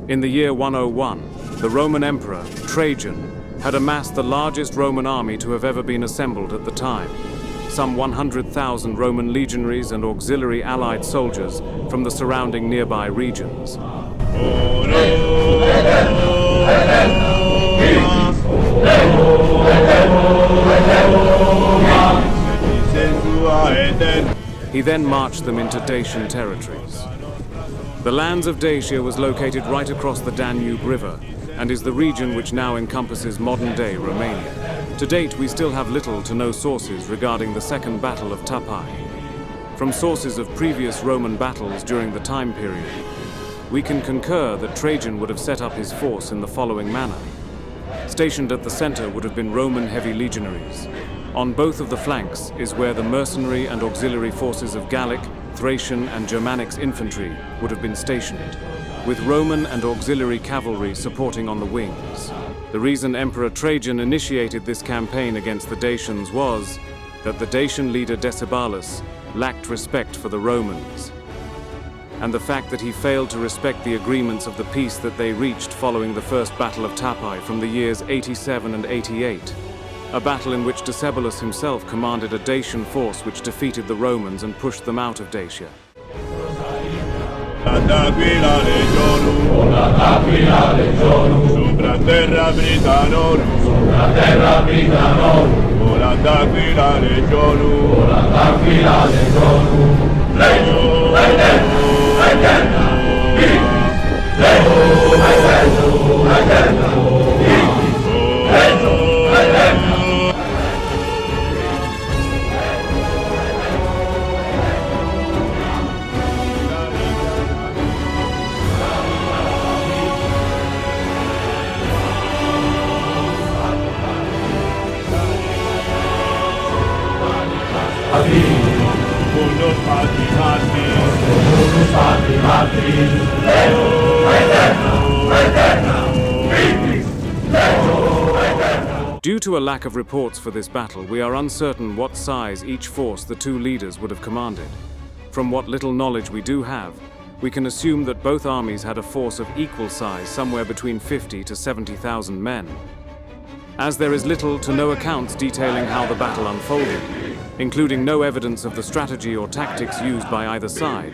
In the year 101, the Roman Emperor Trajan had amassed the largest Roman army to have ever been assembled at the time. Some 100,000 Roman legionaries and auxiliary allied soldiers from the surrounding nearby regions. He then marched them into Dacian territories. The lands of Dacia was located right across the Danube River and is the region which now encompasses modern-day Romania. To date, we still have little to no sources regarding the Second Battle of Tapae. From sources of previous Roman battles during the time period, we can concur that Trajan would have set up his force in the following manner. Stationed at the center would have been Roman heavy legionaries. On both of the flanks is where the mercenary and auxiliary forces of Gallic, Thracian, and Germanic infantry would have been stationed, with Roman and auxiliary cavalry supporting on the wings. The reason Emperor Trajan initiated this campaign against the Dacians was that the Dacian leader Decebalus lacked respect for the Romans, and the fact that he failed to respect the agreements of the peace that they reached following the First Battle of Tapae from the years 87 and 88, a battle in which Decebalus himself commanded a Dacian force which defeated the Romans and pushed them out of Dacia. Due to a lack of reports for this battle, we are uncertain what size each force the two leaders would have commanded. From what little knowledge we do have, we can assume that both armies had a force of equal size, somewhere between 50 to 70,000 men. As there is little to no accounts detailing how the battle unfolded, including no evidence of the strategy or tactics used by either side,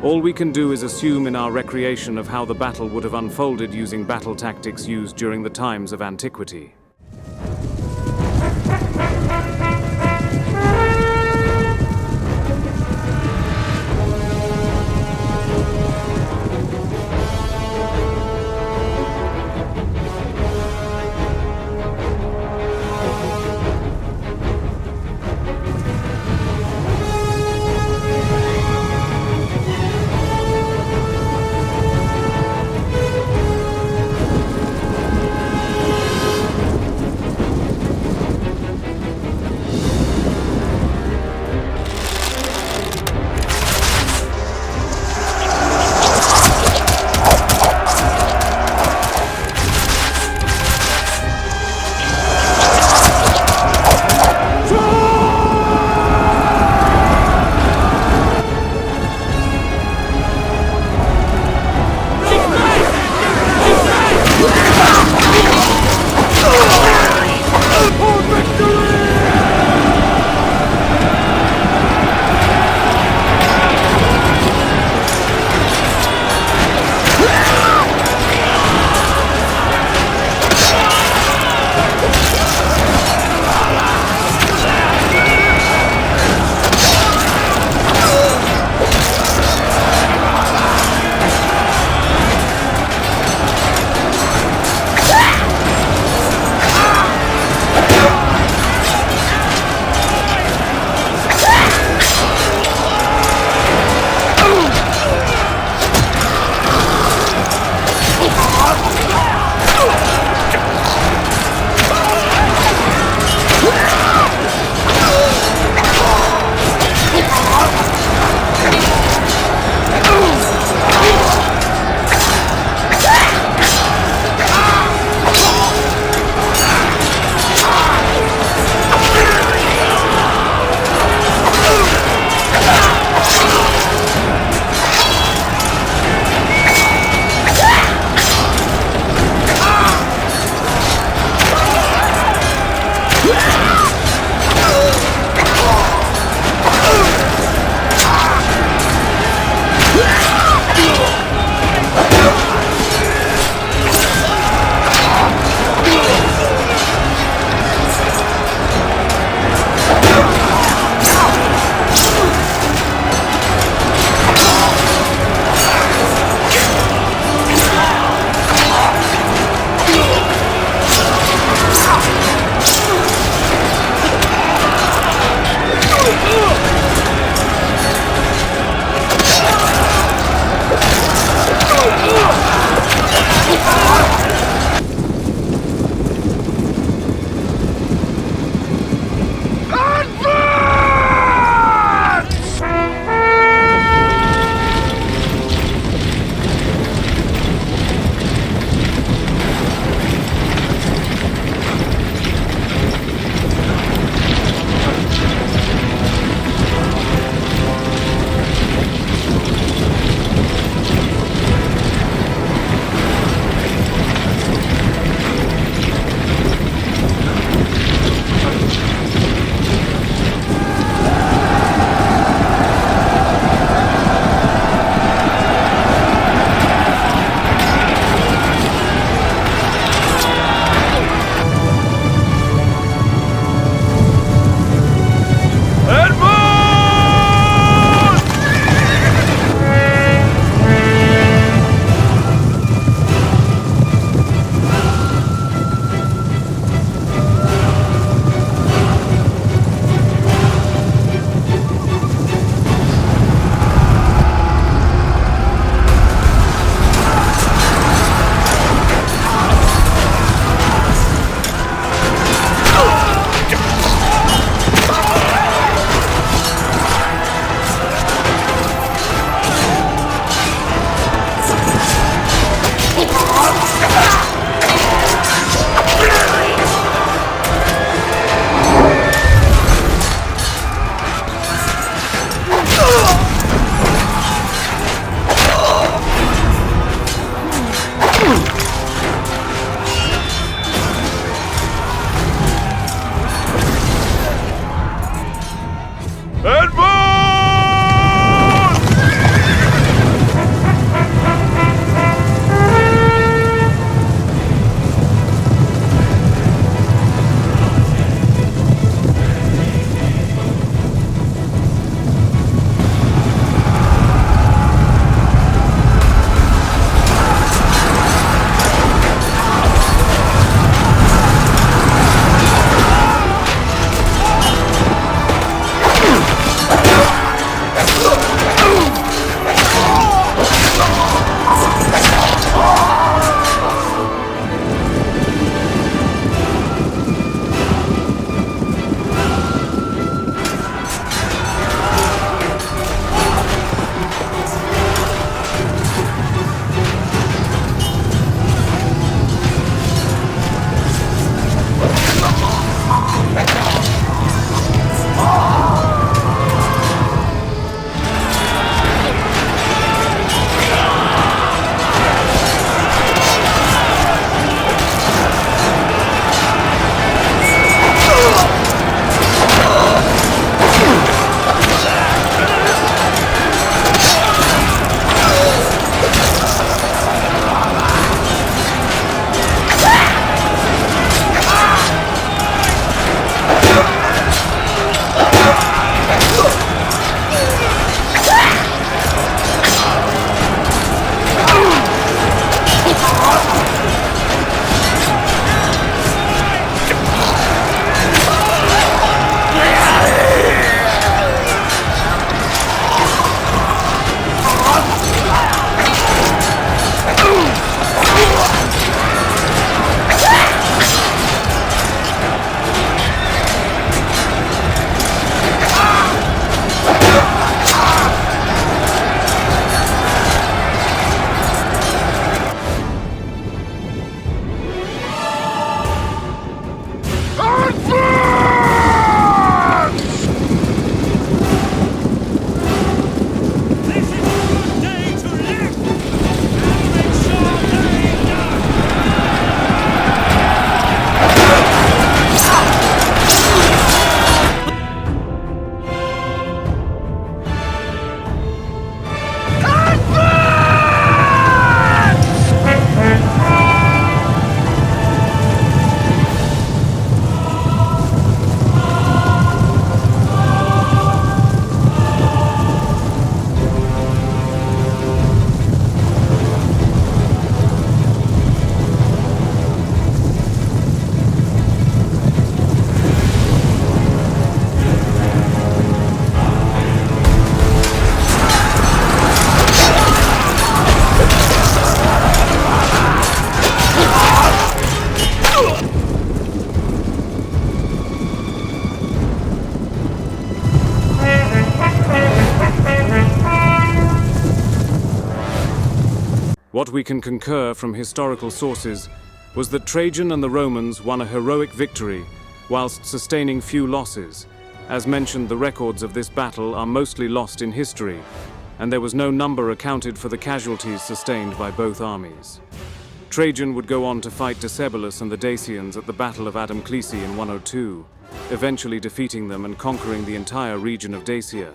all we can do is assume in our recreation of how the battle would have unfolded using battle tactics used during the times of antiquity. What we can concur from historical sources was that Trajan and the Romans won a heroic victory whilst sustaining few losses. As mentioned, the records of this battle are mostly lost in history, and there was no number accounted for the casualties sustained by both armies. Trajan would go on to fight Decebalus and the Dacians at the Battle of Adamclisi in 102, eventually defeating them and conquering the entire region of Dacia,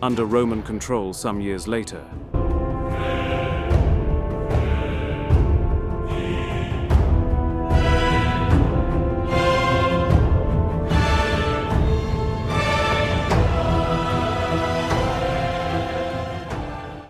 under Roman control some years later.